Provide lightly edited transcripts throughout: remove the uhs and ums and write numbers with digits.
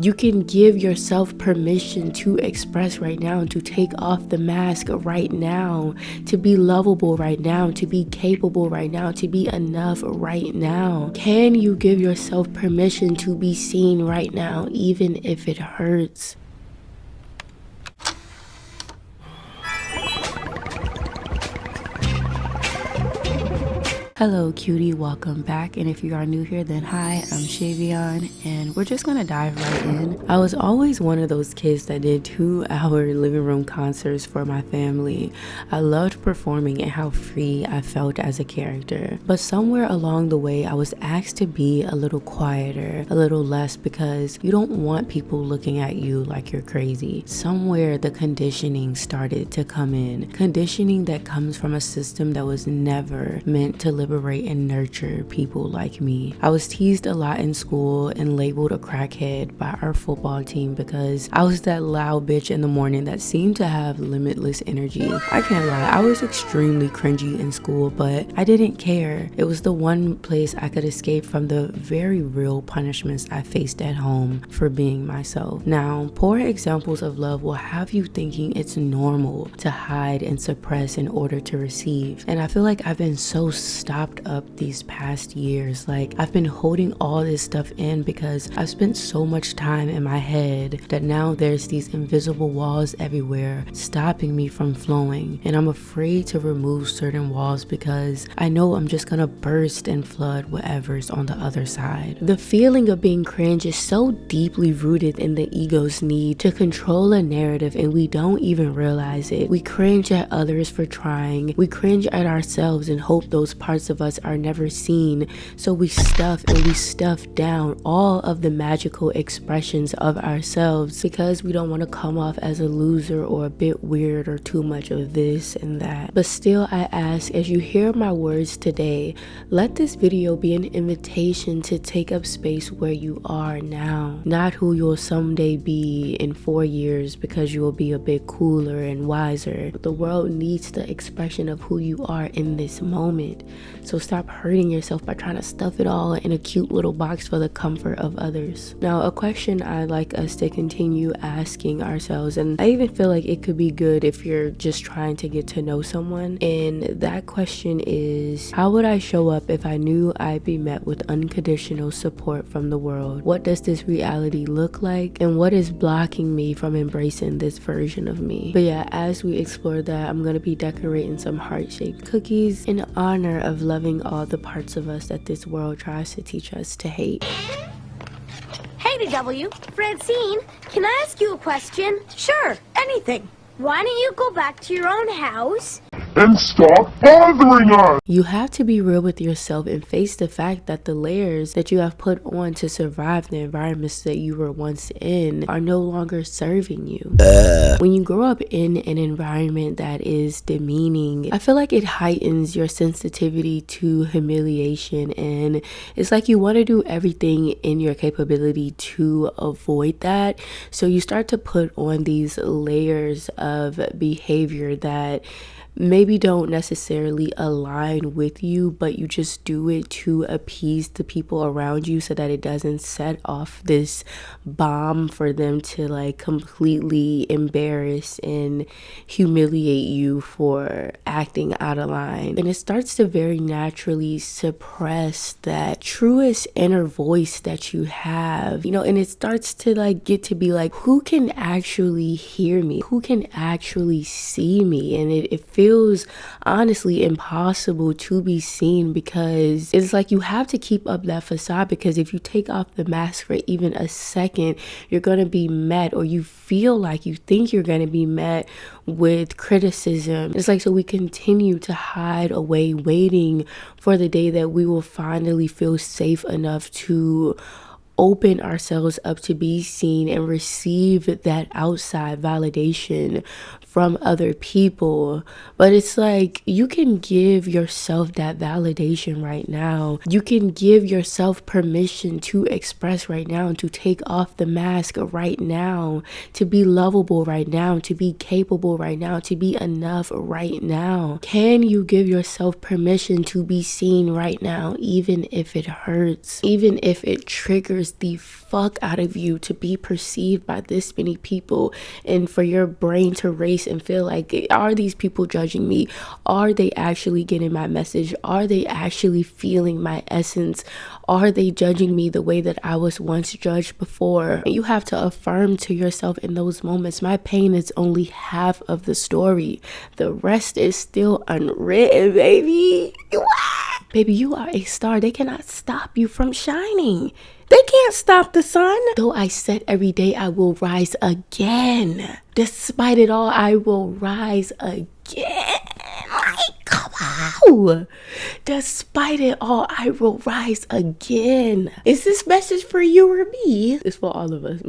You can give yourself permission to express right now, to take off the mask right now, to be lovable right now, to be capable right now, to be enough right now. Can you give yourself permission to be seen right now, even if it hurts? Hello cutie, welcome back, and if you are new here then hi, I'm Shavion and we're just gonna dive right in. I was always one of those kids that did 2-hour living room concerts for my family. I loved performing and how free I felt as a character, but somewhere along the way I was asked to be a little quieter, a little less, because you don't want people looking at you like you're crazy. Somewhere the conditioning started to come in, conditioning that comes from a system that was never meant to liberate and nurture people like me. I was teased a lot in school and labeled a crackhead by our football team because I was that loud bitch in the morning that seemed to have limitless energy. I can't lie, I was extremely cringy in school, but I didn't care. It was the one place I could escape from the very real punishments I faced at home for being myself. Now, poor examples of love will have you thinking it's normal to hide and suppress in order to receive. And I feel like I've been so stopped up these past years. Like, I've been holding all this stuff in because I've spent so much time in my head that now there's these invisible walls everywhere stopping me from flowing. And I'm afraid to remove certain walls because I know I'm just gonna burst and flood whatever's on the other side. The feeling of being cringe is so deeply rooted in the ego's need to control a narrative, and we don't even realize it. We cringe at others for trying. We cringe at ourselves and hope those parts of us are never seen, so we stuff down all of the magical expressions of ourselves because we don't want to come off as a loser or a bit weird or too much of this and that. But still, I ask, as you hear my words today, let this video be an invitation to take up space where you are now, not who you'll someday be in 4 years because you will be a bit cooler and wiser. The world needs the expression of who you are in this moment. So stop hurting yourself by trying to stuff it all in a cute little box for the comfort of others. Now, a question I'd like us to continue asking ourselves, and I even feel like it could be good if you're just trying to get to know someone, and that question is, how would I show up if I knew I'd be met with unconditional support from the world? What does this reality look like, and what is blocking me from embracing this version of me? But yeah, as we explore that, I'm gonna be decorating some heart-shaped cookies in honor of loving all the parts of us that this world tries to teach us to hate. Hey DW, Francine, can I ask you a question? Sure, anything. Why don't you go back to your own house and stop bothering us? You have to be real with yourself and face the fact that the layers that you have put on to survive the environments that you were once in are no longer serving you. When you grow up in an environment that is demeaning, I feel like it heightens your sensitivity to humiliation, and it's like you want to do everything in your capability to avoid that. So you start to put on these layers of behavior that maybe don't necessarily align with you, but you just do it to appease the people around you so that it doesn't set off this bomb for them to like completely embarrass and humiliate you for acting out of line. And it starts to very naturally suppress that truest inner voice that you have, you know, and it starts to like get to be like, who can actually hear me? Who can actually see me? And it feels honestly impossible to be seen because it's like you have to keep up that facade, because if you take off the mask for even a second, you're going to be met, or you feel like you think you're going to be met with criticism. It's like, so we continue to hide away, waiting for the day that we will finally feel safe enough to open ourselves up to be seen and receive that outside validation from other people. But it's like, you can give yourself that validation right now. You can give yourself permission to express right now, to take off the mask right now, to be lovable right now, to be capable right now, to be enough right now. Can you give yourself permission to be seen right now, even if it hurts, even if it triggers matters the fuck out of you to be perceived by this many people, and for your brain to race and feel like, are these people judging me? Are they actually getting my message? Are they actually feeling my essence? Are they judging me the way that I was once judged before? You have to affirm to yourself in those moments, my pain is only half of the story. The rest is still unwritten, baby. Baby, you are a star. They cannot stop you from shining. They can't stop the sun. Though I said every day I will rise again. Despite it all, I will rise again. Like, come on. Despite it all, I will rise again. Is this message for you or me? It's for all of us.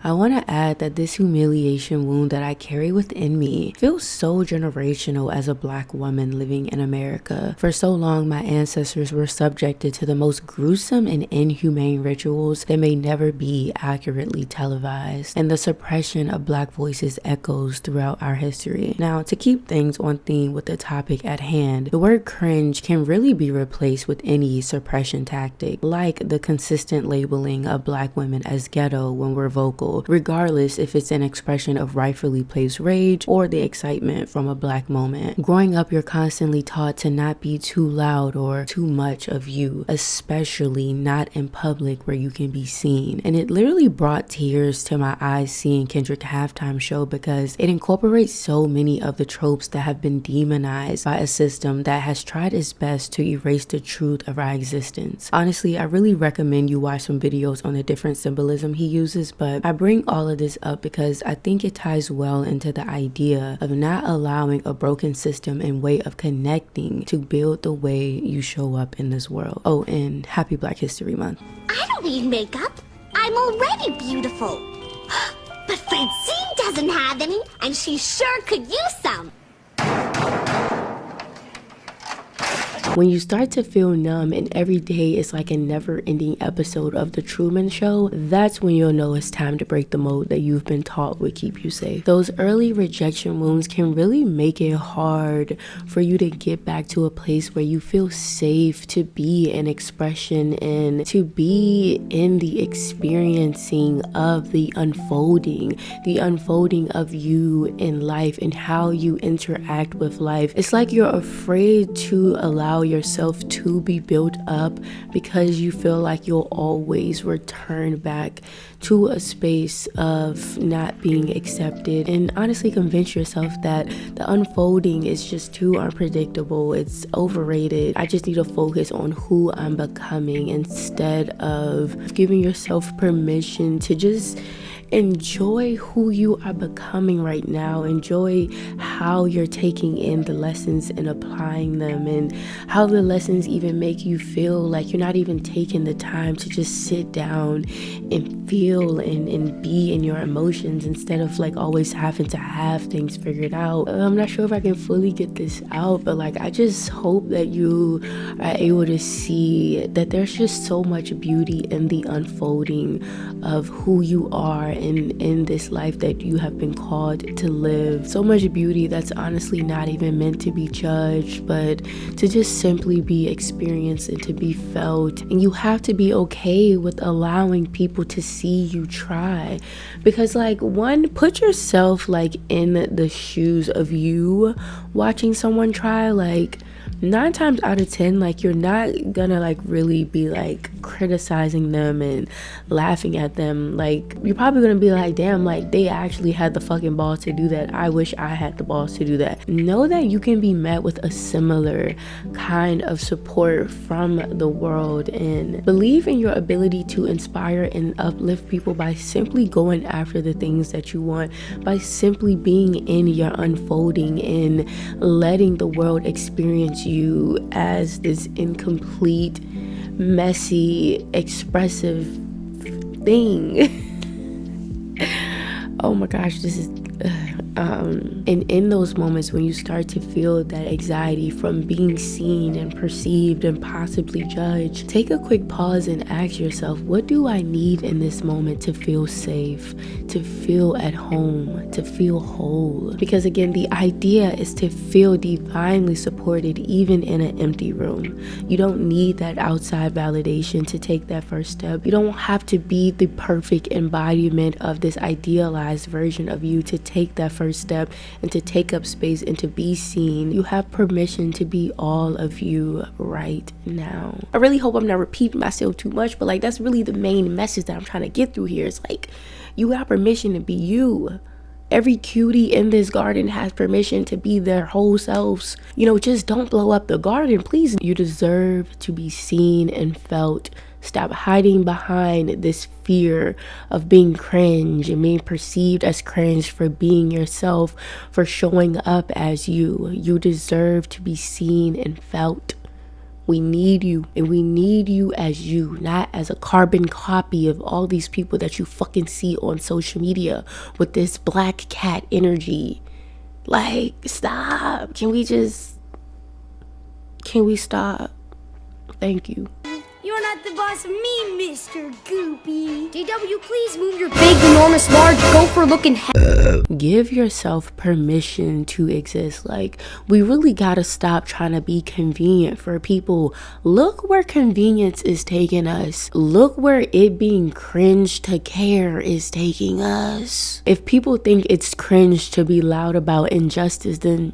I want to add that this humiliation wound that I carry within me feels so generational as a Black woman living in America. For so long, my ancestors were subjected to the most gruesome and inhumane rituals that may never be accurately televised, and the suppression of Black voices echoes throughout our history. Now, to keep things on theme with the topic at hand, the word cringe can really be replaced with any suppression tactic, like the consistent labeling of Black women as ghetto when we're vocal, regardless if it's an expression of rightfully placed rage or the excitement from a Black moment. Growing up, you're constantly taught to not be too loud or too much of you, especially not in public where you can be seen. And it literally brought tears to my eyes seeing Kendrick's halftime show, because it incorporates so many of the tropes that have been demonized by a system that has tried its best to erase the truth of our existence. Honestly, I really recommend you watch some videos on the different symbolism he uses, but I bring all of this up because I think it ties well into the idea of not allowing a broken system and way of connecting to build the way you show up in this world. Oh, and happy Black History Month. I don't need makeup. I'm already beautiful. But Francine doesn't have any, and she sure could use some. When you start to feel numb and every day is like a never-ending episode of The Truman Show, that's when you'll know it's time to break the mold that you've been taught would keep you safe. Those early rejection wounds can really make it hard for you to get back to a place where you feel safe to be in expression and to be in the experiencing of the unfolding of you in life and how you interact with life. It's like you're afraid to allow yourself to be built up because you feel like you'll always return back to a space of not being accepted, and honestly convince yourself that the unfolding is just too unpredictable, it's overrated. I just need to focus on who I'm becoming instead of giving yourself permission to just enjoy who you are becoming right now. Enjoy how you're taking in the lessons and applying them, and how the lessons even make you feel like you're not even taking the time to just sit down and feel and be in your emotions instead of like always having to have things figured out. I'm not sure if I can fully get this out, but like I just hope that you are able to see that there's just so much beauty in the unfolding of who you are in this life that you have been called to live. So much beauty that's honestly not even meant to be judged, but to just simply be experienced and to be felt. And you have to be okay with allowing people to see you try, because like, one, put yourself like in the shoes of you watching someone try. Like 9 times out of 10, like you're not gonna like really be like criticizing them and laughing at them. Like you're probably gonna be like, damn, like they actually had the fucking balls to do that. I wish I had the balls to do that. Know that you can be met with a similar kind of support from the world, and believe in your ability to inspire and uplift people by simply going after the things that you want, by simply being in your unfolding and letting the world experience you as this incomplete, messy, expressive thing. Oh my gosh, this is And in those moments when you start to feel that anxiety from being seen and perceived and possibly judged, take a quick pause and ask yourself, what do I need in this moment to feel safe, to feel at home, to feel whole? Because again, the idea is to feel divinely supported even in an empty room. You don't need that outside validation to take that first step. You don't have to be the perfect embodiment of this idealized version of you to take that first step and to take up space and to be seen. You have permission to be all of you right now. I really hope I'm not repeating myself too much, but like that's really the main message that I'm trying to get through here. It's like you got permission to be you. Every cutie in this garden has permission to be their whole selves. You know, just don't blow up the garden, please. You deserve to be seen and felt. Stop hiding behind this fear of being cringe and being perceived as cringe for being yourself, for showing up as you. You deserve to be seen and felt. We need you, and we need you as you, not as a carbon copy of all these people that you fucking see on social media with this black cat energy. Like, stop. Can we stop? Thank you. You're not the boss of me, Mr. Goopy. DW, please move your big, enormous, large, gopher-looking head. Give yourself permission to exist. Like, we really gotta stop trying to be convenient for people. Look where convenience is taking us. Look where it being cringe to care is taking us. If people think it's cringe to be loud about injustice, then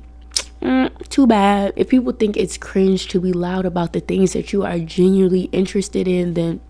too bad. If people think it's cringe to be loud about the things that you are genuinely interested in, then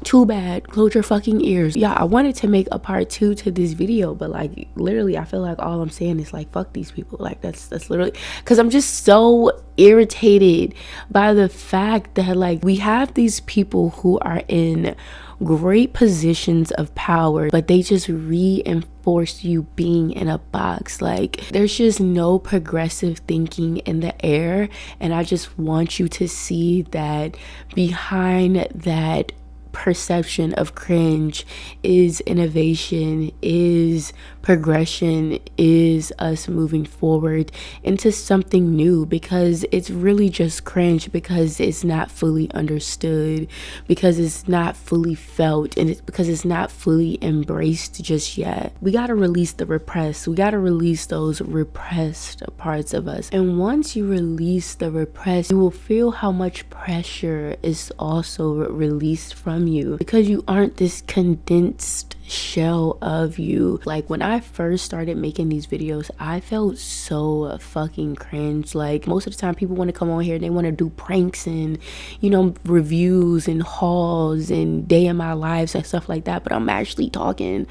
too bad. Close your fucking ears. Yeah, I wanted to make a part 2 to this video, but like literally I feel like all I'm saying is like fuck these people. Like that's literally because I'm just so irritated by the fact that like we have these people who are in great positions of power, but they just reinforce you being in a box. Like there's just no progressive thinking in the air, and I just want you to see that behind that perception of cringe is innovation, is progression, is us moving forward into something new, because it's really just cringe because it's not fully understood, because it's not fully felt, and it's because it's not fully embraced just yet. We got to release the repressed. We got to release those repressed parts of us. And once you release the repressed, you will feel how much pressure is also released from you, because you aren't this condensed shell of you. Like when I first started making these videos, I felt so fucking cringe. Like most of the time people want to come on here and they want to do pranks and, you know, reviews and hauls and day in my lives and stuff like that, but I'm actually talking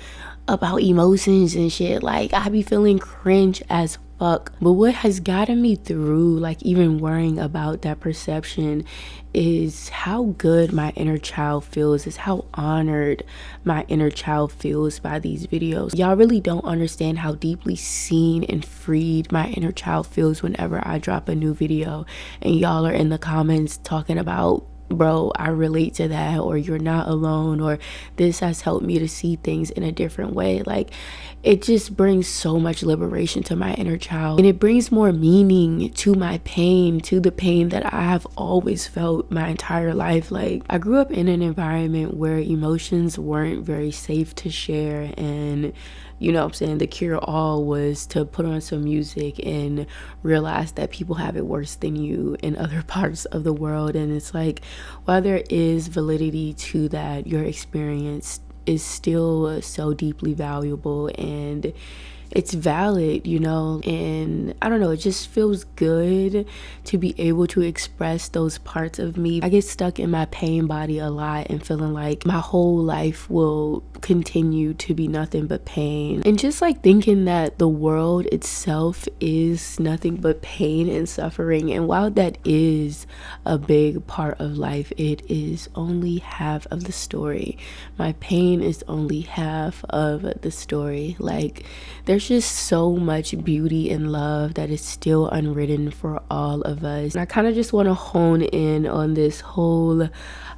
about emotions and shit. Like I be feeling cringe as fuck. But what has gotten me through like even worrying about that perception is how good my inner child feels, is how honored my inner child feels by these videos. Y'all really don't understand how deeply seen and freed my inner child feels whenever I drop a new video and y'all are in the comments talking about, bro, I relate to that, or you're not alone, or this has helped me to see things in a different way. Like it just brings so much liberation to my inner child, and it brings more meaning to my pain, to the pain that I have always felt my entire life. Like I grew up in an environment where emotions weren't very safe to share, and you know what I'm saying, the cure all was to put on some music and realize that people have it worse than you in other parts of the world. And it's like, while there is validity to that, your experience is still so deeply valuable and it's valid, you know. And I don't know, it just feels good to be able to express those parts of me. I get stuck in my pain body a lot and feeling like my whole life will continue to be nothing but pain, and just like thinking that the world itself is nothing but pain and suffering. And while that is a big part of life, it is only half of the story. My pain is only half of the story. Like there's just so much beauty and love that is still unwritten for all of us. And I kind of just want to hone in on this whole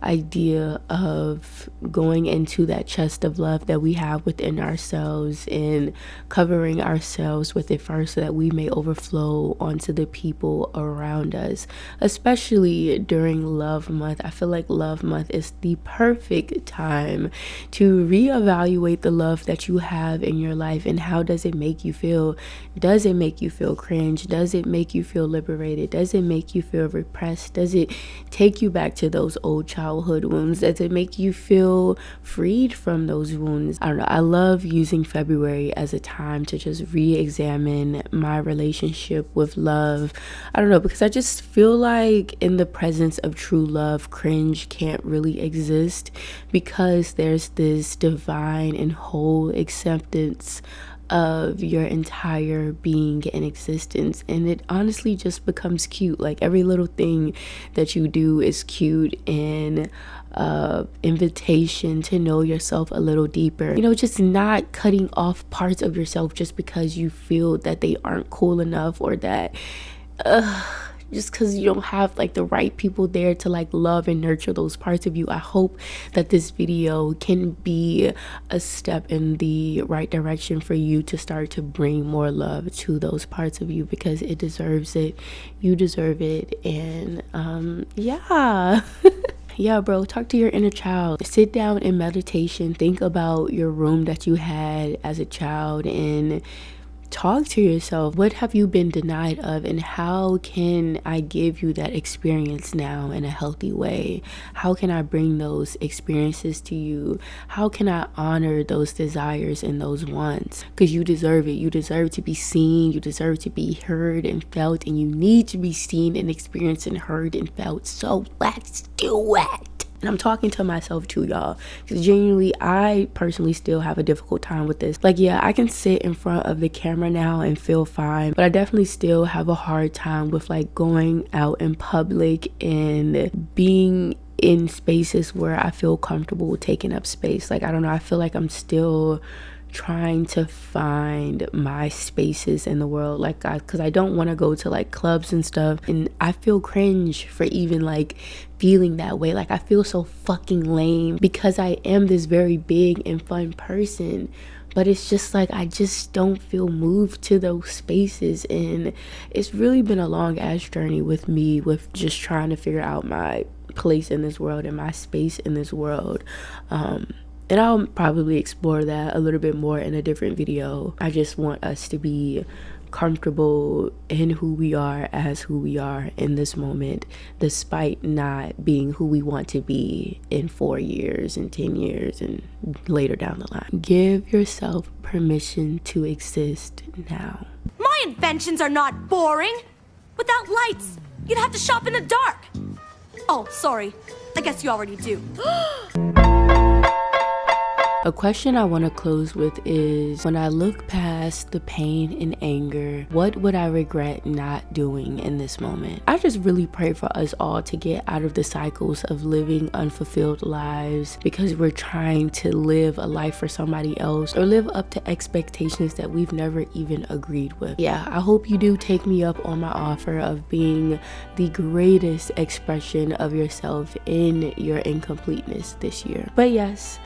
idea of going into that chest of love that we have within ourselves and covering ourselves with it first so that we may overflow onto the people around us, especially during Love Month. I feel like Love Month is the perfect time to reevaluate the love that you have in your life and how does it make you feel. Does it make you feel cringe? Does it make you feel liberated? Does it make you feel repressed? Does it take you back to those old childhood wounds? Does it make you feel freed from those wounds? I don't know. I love using February as a time to just re-examine my relationship with love. I don't know, because I just feel like in the presence of true love, cringe can't really exist because there's this divine and whole acceptance of your entire being and existence, and it honestly just becomes cute. Like every little thing that you do is cute and invitation to know yourself a little deeper, you know, just not cutting off parts of yourself just because you feel that they aren't cool enough or that just because you don't have like the right people there to like love and nurture those parts of you. I hope that this video can be a step in the right direction for you to start to bring more love to those parts of you, because it deserves it. You deserve it. And yeah. Yeah, bro, talk to your inner child. Sit down in meditation. Think about your room that you had as a child and talk to yourself. What have you been denied of, and how can I give you that experience now in a healthy way? How can I bring those experiences to you? How can I honor those desires and those wants? Because you deserve it. You deserve to be seen. You deserve to be heard and felt, and you need to be seen and experienced and heard and felt. So let's do it. And I'm talking to myself too, y'all, because genuinely I personally still have a difficult time with this. Like, yeah, I can sit in front of the camera now and feel fine, but I definitely still have a hard time with like going out in public and being in spaces where I feel comfortable taking up space. Like, I don't know, I feel like I'm still trying to find my spaces in the world, like, because I don't want to go to like clubs and stuff, and I feel cringe for even like feeling that way. Like, I feel so fucking lame because I am this very big and fun person, but it's just like I just don't feel moved to those spaces. And it's really been a long ass journey with me, with just trying to figure out my place in this world and my space in this world. And I'll probably explore that a little bit more in a different video. I just want us to be comfortable in who we are as who we are in this moment, despite not being who we want to be in 4 years and 10 years and later down the line. Give yourself permission to exist now. My inventions are not boring. Without lights, you'd have to shop in the dark. Oh, sorry. I guess you already do. A question I want to close with is, when I look past the pain and anger, what would I regret not doing in this moment? I just really pray for us all to get out of the cycles of living unfulfilled lives because we're trying to live a life for somebody else or live up to expectations that we've never even agreed with. Yeah, I hope you do take me up on my offer of being the greatest expression of yourself in your incompleteness this year. But yes,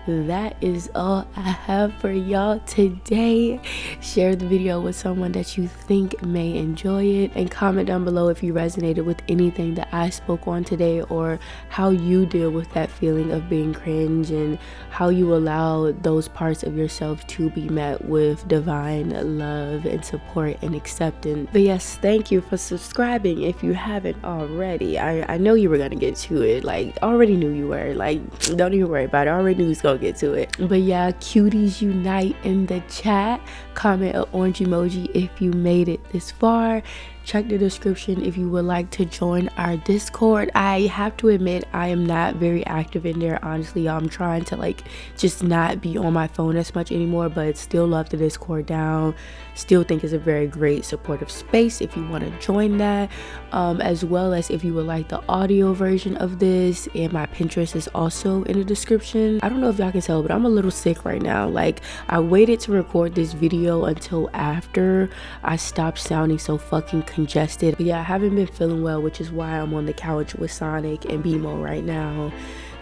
that is all I have for y'all today. Share the video with someone that you think may enjoy it, and comment down below if you resonated with anything that I spoke on today, or how you deal with that feeling of being cringe and how you allow those parts of yourself to be met with divine love and support and acceptance. But yes, thank you for subscribing if you haven't already. I know you were gonna get to it. Like, already knew you were. Like, don't even worry about it. I already knew you was gonna get to it. But yeah, cuties unite in the chat. Comment an orange emoji if you made it this far. Check the description if you would like to join our Discord. I have to admit, I am not very active in there, honestly. I'm trying to like just not be on my phone as much anymore, but still love the Discord down. Still think it's a very great supportive space if you want to join that, as well as if you would like the audio version of this. And my Pinterest is also in the description. I don't know if y'all can tell, but I'm a little sick right now. Like, I waited to record this video until after I stopped sounding so fucking congested. But yeah, I haven't been feeling well, which is why I'm on the couch with Sonic and BMO right now,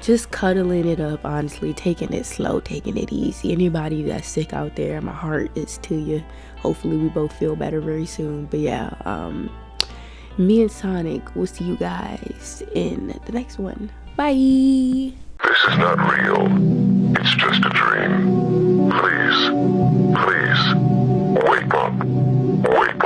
just cuddling it up, honestly, taking it slow, taking it easy. Anybody that's sick out there, my heart is to you. Hopefully we both feel better very soon. But yeah, me and Sonic will see you guys in the next one. Bye. This is not real. It's just a dream. Please, please, wake up. Wake